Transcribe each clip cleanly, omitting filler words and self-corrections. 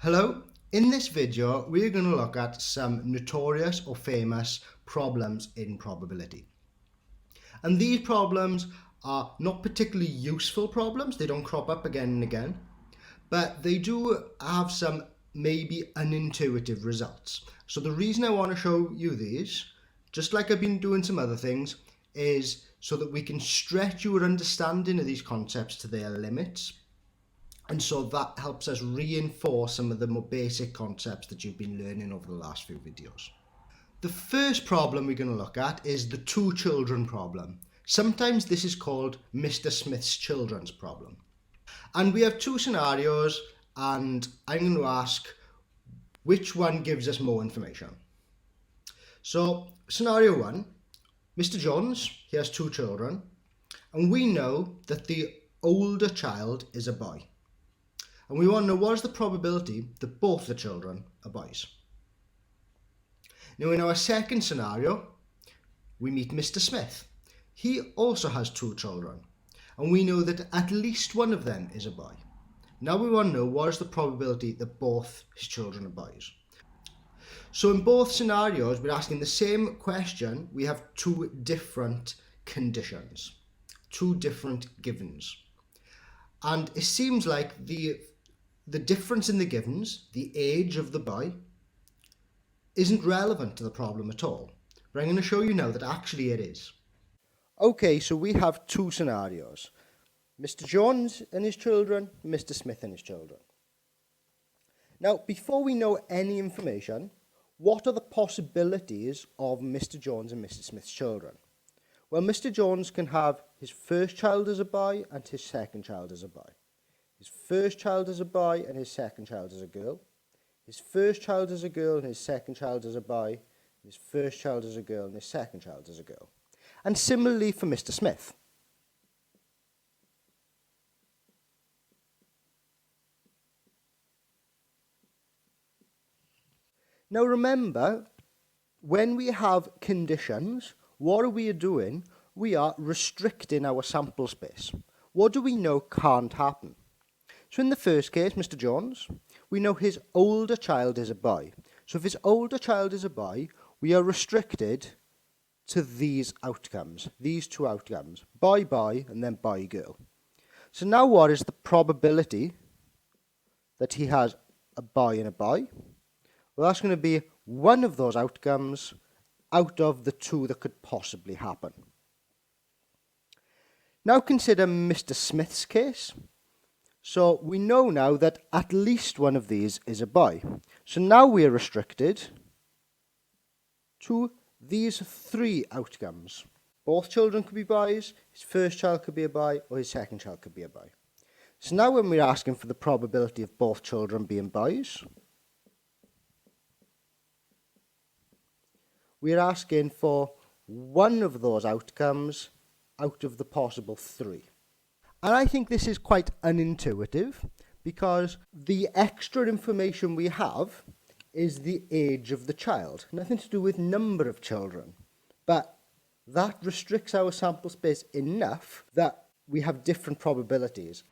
Hello, in this video we're going to look at some notorious or famous problems in probability. And these problems are not particularly useful problems, they don't crop up again and again, but they do have some maybe unintuitive results. So the reason I want to show you these, just like I've been doing some other things, is so that we can stretch your understanding of these concepts to their limits. And so that helps us reinforce some of the more basic concepts that you've been learning over the last few videos. The first problem we're going to look at is the two children problem. Sometimes this is called Mr. Smith's children's problem. And we have two scenarios, and I'm going to ask which one gives us more information. So, scenario one, Mr. Jones, he has two children, and we know that the older child is a boy. And we want to know what is the probability that both the children are boys. Now in our second scenario, we meet Mr. Smith. He also has two children, and we know that at least one of them is a boy. Now we want to know what is the probability that both his children are boys. So in both scenarios, we're asking the same question. We have two different conditions, two different givens. And it seems like the difference in the givens, the age of the boy, isn't relevant to the problem at all. But I'm going to show you now that actually it is. Okay, so we have two scenarios. Mr. Jones and his children, Mr. Smith and his children. Now, before we know any information, what are the possibilities of Mr. Jones and Mr. Smith's children? Well, Mr. Jones can have his first child as a boy and his second child as a boy. His first child is a boy and his second child is a girl. His first child is a girl and his second child is a boy. His first child is a girl and his second child is a girl. And similarly for Mr. Smith. Now remember, when we have conditions, what are we doing? We are restricting our sample space. What do we know can't happen? So in the first case, Mr. Jones, we know his older child is a boy. So if his older child is a boy, we are restricted to these outcomes, these two outcomes, boy, boy, and then boy, girl. So now what is the probability that he has a boy and a boy? Well, that's going to be one of those outcomes out of the two that could possibly happen. Now consider Mr. Smith's case. So we know now that at least one of these is a boy. So now we are restricted to these three outcomes. Both children could be boys, his first child could be a boy, or his second child could be a boy. So now when we're asking for the probability of both children being boys, we're asking for one of those outcomes out of the possible three. And I think this is quite unintuitive because the extra information we have is the age of the child. Nothing to do with number of children. But that restricts our sample space enough that we have different probabilities.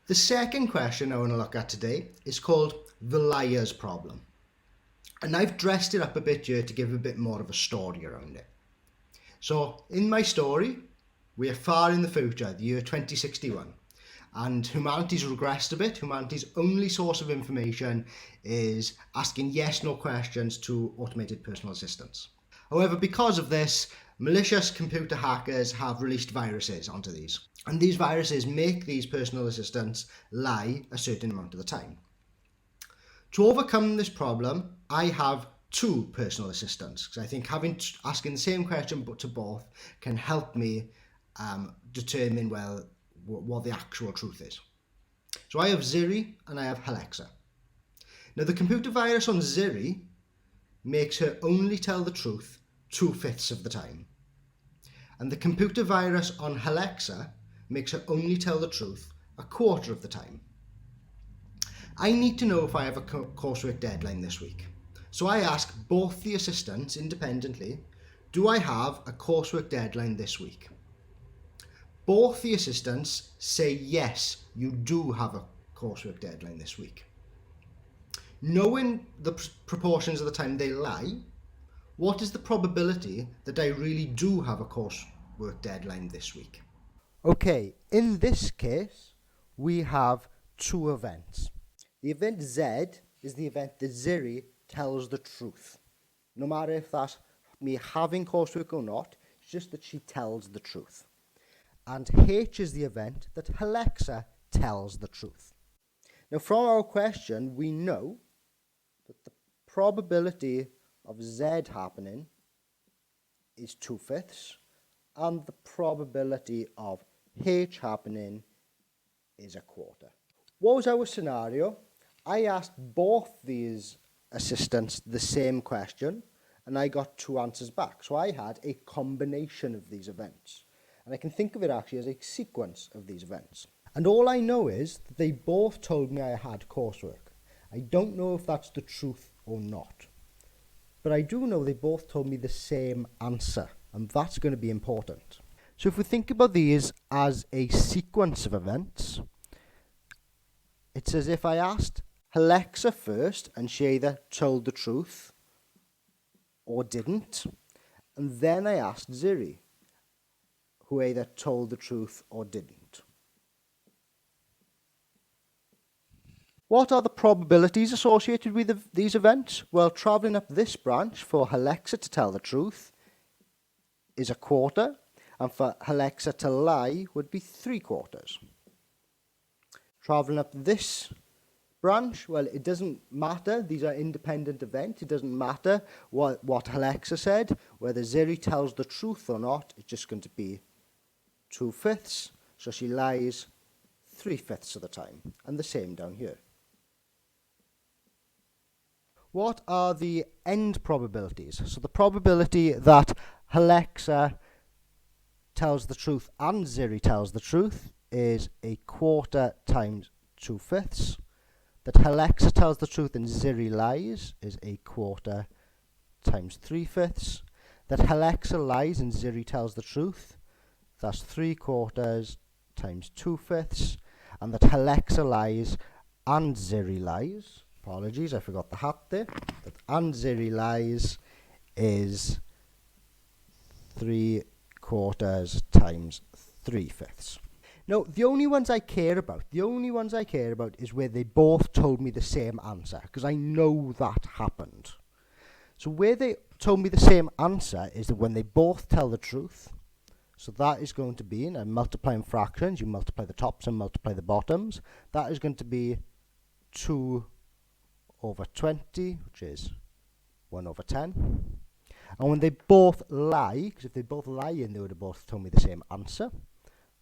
The second question I want to look at today is called the liar's problem. And I've dressed it up a bit here to give a bit more of a story around it. So in my story, we are far in the future, the year 2061, and humanity's regressed a bit. Humanity's only source of information is asking yes/no questions to automated personal assistants. However, because of this, malicious computer hackers have released viruses onto these. And these viruses make these personal assistants lie a certain amount of the time. To overcome this problem, I have two personal assistants, because I think asking the same question but to both can help me determine what the actual truth is. So I have Siri and I have Alexa. Now the computer virus on Siri makes her only tell the truth 2/5 of the time. And the computer virus on Alexa makes her only tell the truth 1/4 of the time. I need to know if I have a coursework deadline this week. So I ask both the assistants independently, do I have a coursework deadline this week? Both the assistants say yes, you do have a coursework deadline this week. knowing the proportions of the time they lie, what is the probability that I really do have a coursework deadline this week? Okay, in this case, we have two events. The event Z is the event that Ziri tells the truth. No matter if that's me having coursework or not, it's just that she tells the truth. And H is the event that Alexa tells the truth. Now, from our question, we know that the probability of Z happening is 2/5, and the probability of H happening is 1/4. What was our scenario? I asked both these assistants the same question, and I got two answers back. So I had a combination of these events. And I can think of it actually as a sequence of these events. And all I know is that they both told me I had coursework. I don't know if that's the truth or not. But I do know they both told me the same answer, and that's going to be important. So if we think about these as a sequence of events, it's as if I asked Alexa first, and she either told the truth or didn't, and then I asked Ziri, who either told the truth or didn't. What are the probabilities associated with these events? Well, travelling up this branch for Alexa to tell the truth is 1/4, and for Alexa to lie would be 3/4. Travelling up this branch, well, it doesn't matter. These are independent events. It doesn't matter what Alexa said, whether Ziri tells the truth or not. It's just going to be 2/5, so she lies 3/5 of the time, and the same down here. What are the end probabilities? So the probability that Alexa tells the truth and Ziri tells the truth is 1/4 times 2/5. That Alexa tells the truth and Ziri lies is 1/4 times 3/5. That Alexa lies and Ziri tells the truth, that's 3/4 times 2/5. And that Alexa lies and Ziri lies, apologies, I forgot the hat there, that and Ziri lies is 3/4 times 3/5. Now, the only ones I care about is where they both told me the same answer, because I know that happened. So where they told me the same answer is that when they both tell the truth, so that is going to be, in a multiplying fractions, you multiply the tops and multiply the bottoms, that is going to be 2/20, which is 1/10. And when they both lie, because if they both lie in, they would have both told me the same answer,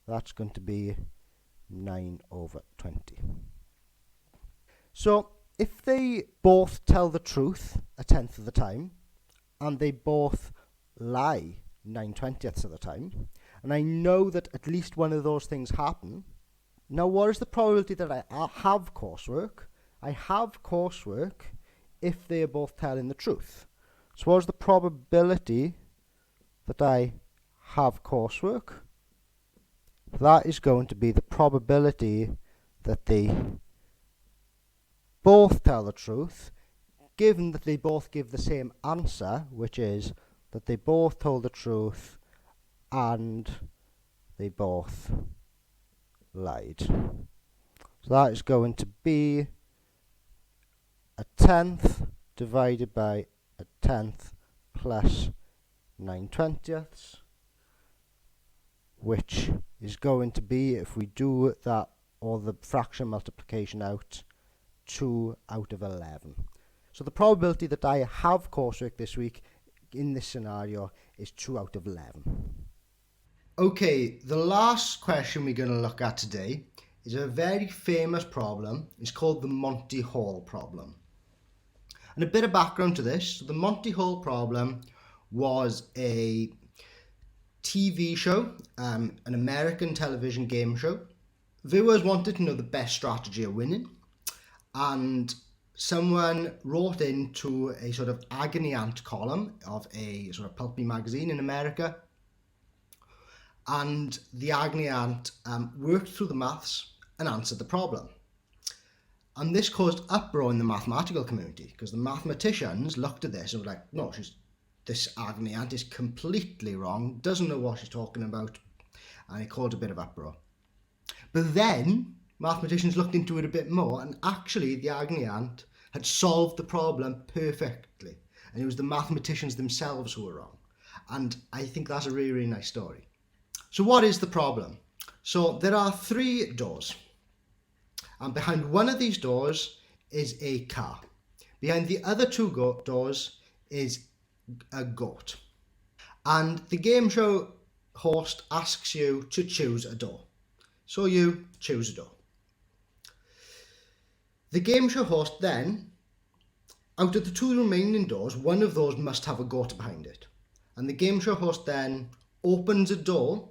that's going to be 9/20. So if they both tell the truth 1/10 of the time, and they both lie 9/20 of the time, and I know that at least one of those things happen, now what is the probability that I have coursework? I have coursework if they are both telling the truth. So what is the probability that I have coursework? That is going to be the probability that they both tell the truth, given that they both give the same answer, which is that they both told the truth and they both lied. So that is going to be 1/10 divided by 1/10 plus 9/20, which is going to be, if we do that, or the fraction multiplication out, 2/11. So the probability that I have coursework this week in this scenario is 2/11. Okay, the last question we're going to look at today is a very famous problem. It's called the Monty Hall problem. And a bit of background to this. So the Monty Hall problem was a TV show, an American television game show. Viewers wanted to know the best strategy of winning, and someone wrote into a sort of agony aunt column of a sort of pulpy magazine in America, and the agony aunt worked through the maths and answered the problem. And this caused uproar in the mathematical community because the mathematicians looked at this and were like, no, this agony aunt is completely wrong, doesn't know what she's talking about, and it caused a bit of uproar. But then mathematicians looked into it a bit more, and actually the agony aunt had solved the problem perfectly, and it was the mathematicians themselves who were wrong. And I think that's a really, really nice story. So what is the problem? So there are 3 doors, and behind one of these doors is a car. Behind the other 2 doors is a goat. And the game show host asks you to choose a door. So you choose a door. The game show host then, out of the 2 remaining doors, one of those must have a goat behind it. And the game show host then opens a door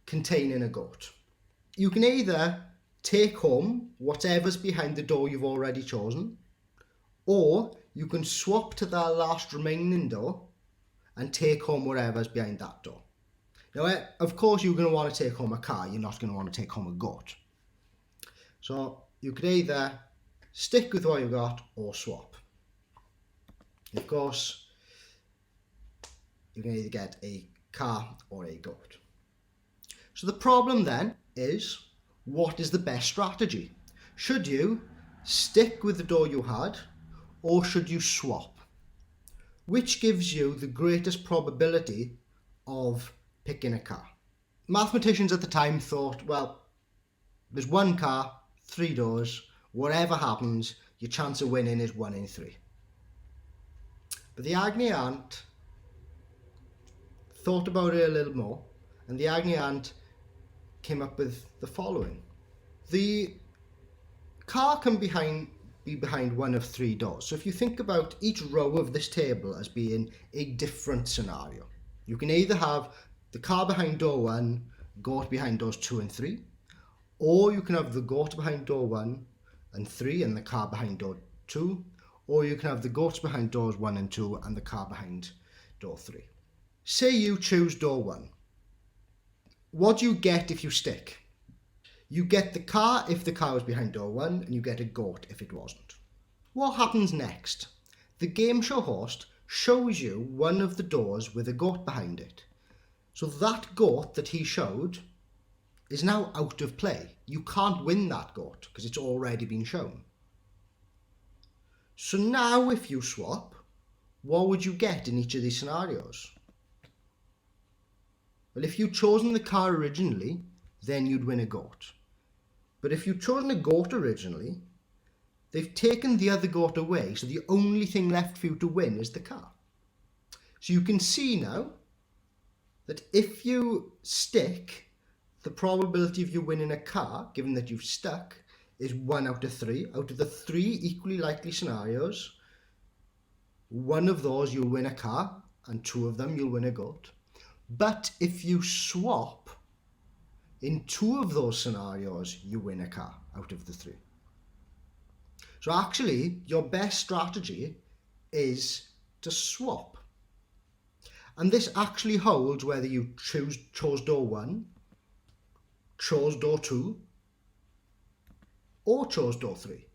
containing a goat. You can either take home whatever's behind the door you've already chosen, or you can swap to the last remaining door and take home whatever's behind that door. Now, of course, you're going to want to take home a car. You're not going to want to take home a goat. So you could either stick with what you got or swap. Of course, you can either get a car or a goat. So the problem then is, what is the best strategy? Should you stick with the door you had, or should you swap? Which gives you the greatest probability of picking a car? Mathematicians at the time thought, well, there's 1 car, 3 doors, whatever happens, your chance of winning is 1 in 3. But the agony aunt thought about it a little more, and the agony aunt came up with the following. The car can be behind one of 3 doors. So if you think about each row of this table as being a different scenario, you can either have the car behind door 1, goat behind doors 2 and 3, or you can have the goat behind door 1 and 3 and the car behind door 2, or you can have the goats behind doors 1 and 2 and the car behind door 3. Say you choose door 1. What do you get if you stick? You get the car if the car was behind door 1, and you get a goat if it wasn't. What happens next? The game show host shows you one of the doors with a goat behind it. So that goat that he showed is now out of play. You can't win that goat because it's already been shown. So now if you swap, what would you get in each of these scenarios? Well, if you'd chosen the car originally, then you'd win a goat. But if you'd chosen a goat originally, they've taken the other goat away, so the only thing left for you to win is the car. So you can see now that if you stick, the probability of you winning a car, given that you've stuck, is 1 out of 3. Out of the 3 equally likely scenarios, 1 of those you'll win a car, and 2 of them you'll win a goat. But if you swap, in 2 of those scenarios, you win a car out of the 3. So actually, your best strategy is to swap. And this actually holds whether you chose door 1, chose door 2, or chose door 3.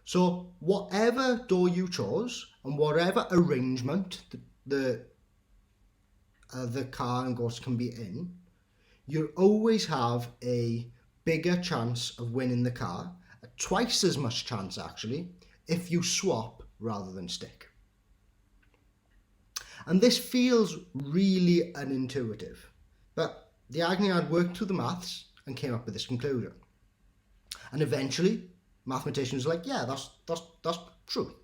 So whatever door you chose and whatever arrangement the car and goats can be in, you'll always have a bigger chance of winning the car, twice as much chance actually, if you swap rather than stick. And this feels really unintuitive, but the agony aunt worked through the maths and came up with this conclusion. And eventually, mathematicians were like, yeah, that's true.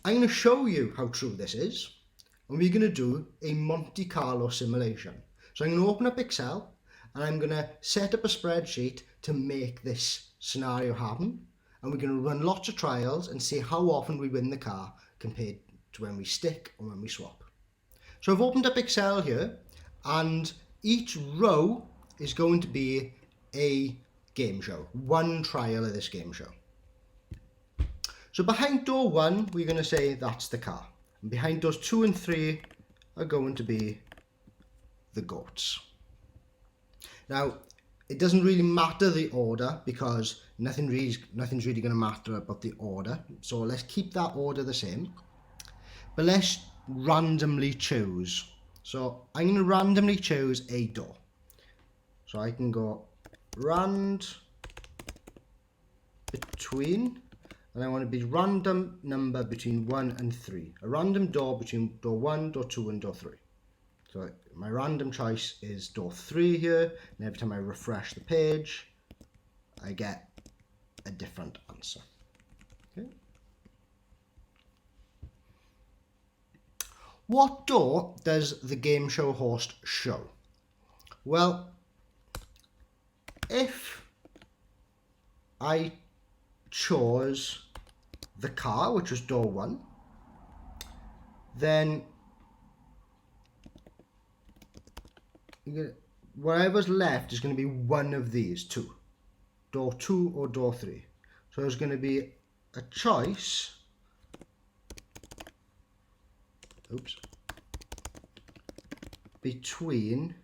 I'm going to show you how true this is, and we're going to do a Monte Carlo simulation. So I'm going to open up Excel, and I'm going to set up a spreadsheet to make this scenario happen, and we're going to run lots of trials and see how often we win the car compared to when we stick or when we swap. So I've opened up Excel here, and each row is going to be a game show, 1 trial of this game show. So behind door 1, we're going to say that's the car. And behind doors 2 and 3 are going to be the goats. Now, it doesn't really matter the order because nothing's really going to matter about the order. So let's keep that order the same. But let's randomly choose. So I'm going to randomly choose a door. So I can go rand between, and I want to be random number between 1 and 3. A random door between door 1, door 2 and door 3. So my random choice is door 3 here, and every time I refresh the page, I get a different answer. Okay. What door does the game show host show? Well, if I chose the car, which was door 1, then whatever's left is going to be one of these two, door 2 or door 3. So there's going to be a choice, between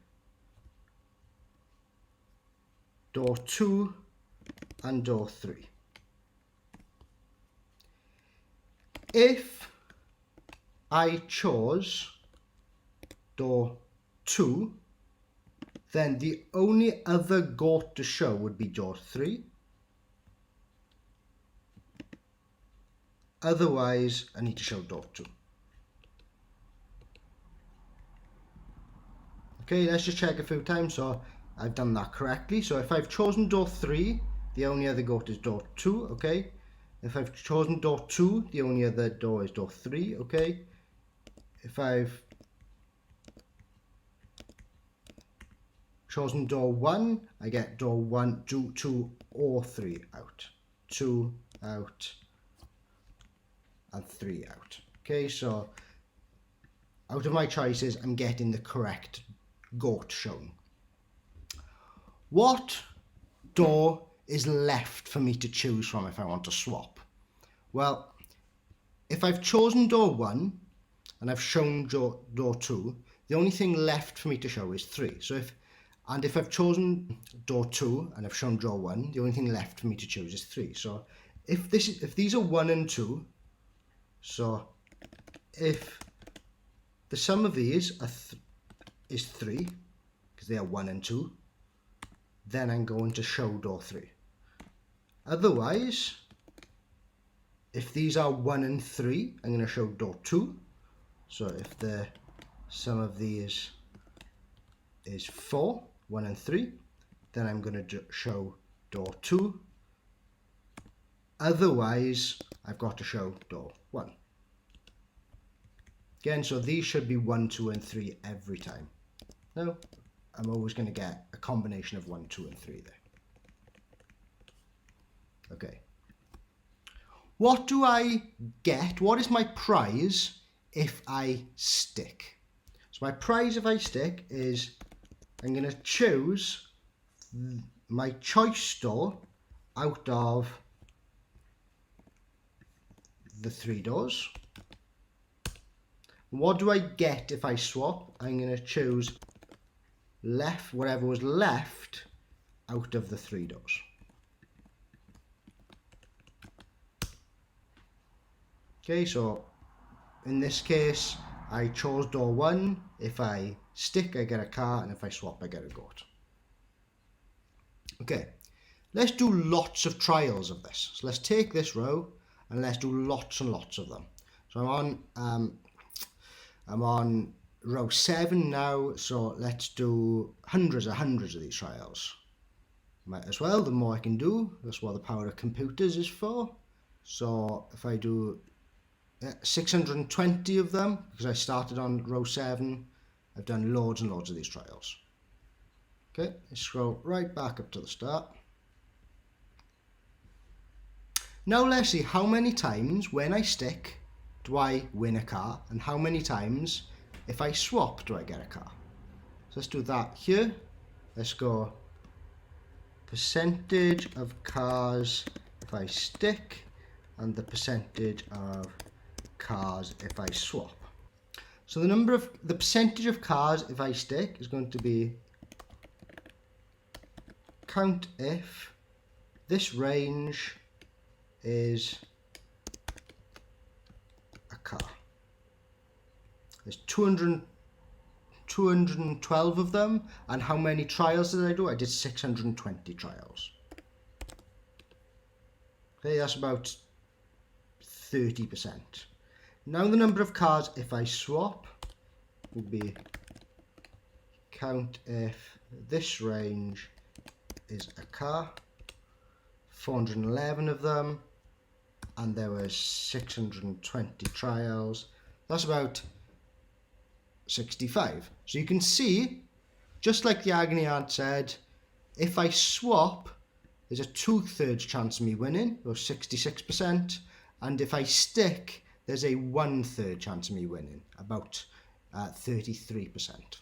door 2 and door 3. If I chose door 2, then the only other goat to show would be door 3. Otherwise, I need to show door 2. Okay, let's just check a few times. So I've done that correctly. So if I've chosen door 3, the only other goat is door 2, okay? If I've chosen door 2, the only other door is door 3, okay? If I've chosen door 1, I get door 1, 2 or 3 out. 2 out and 3 out. Okay, so out of my choices, I'm getting the correct goat shown. What door is left for me to choose from if I want to swap? Well, if I've chosen door 1 and I've shown door 2, the only thing left for me to show is 3. So if I've chosen door 2 and I've shown door 1, the only thing left for me to choose is 3. So if these are 1 and 2, so if the sum of these is 3, because they are 1 and 2, then I'm going to show door 3. Otherwise, if these are 1 and 3, I'm going to show door 2. So if the sum of these is 4, 1 and 3, then I'm going to show door 2. Otherwise, I've got to show door 1. Again, so these should be 1, 2 and 3 every time. No, I'm always going to get a combination of 1, 2 and 3 there. Okay. What do I get? What is my prize if I stick? So my prize if I stick is I'm going to choose my choice store out of the 3 doors. What do I get if I swap? I'm going to choose whatever was left out of the 3 doors. Okay, so in this case, I chose door 1. If I stick, I get a car, and if I swap, I get a goat. Okay, let's do lots of trials of this. So let's take this row and let's do lots and lots of them. So I'm on row 7 now, so let's do hundreds of these trials. Might as well, the more I can do, that's what the power of computers is for. So if I do 620 of them, because I started on row 7, I've done loads and loads of these trials. Okay, let's scroll right back up to the start. Now let's see how many times when I stick do I win a car, and how many times if I swap do I get a car. So let's do that here. Let's go percentage of cars if I stick and the percentage of cars if I swap. So the percentage of cars if I stick is going to be count if this range is a car. There's 212 of them, and how many trials did I do? I did 620 trials. Okay, that's about 30%. Now the number of cars if I swap would be count if this range is a car, 411 of them, and there were 620 trials. That's about 65. So you can see, just like the agony aunt said, if I swap, there's a 2/3 chance of me winning, or 66%, and if I stick, there's a 1/3 chance of me winning, about 33%.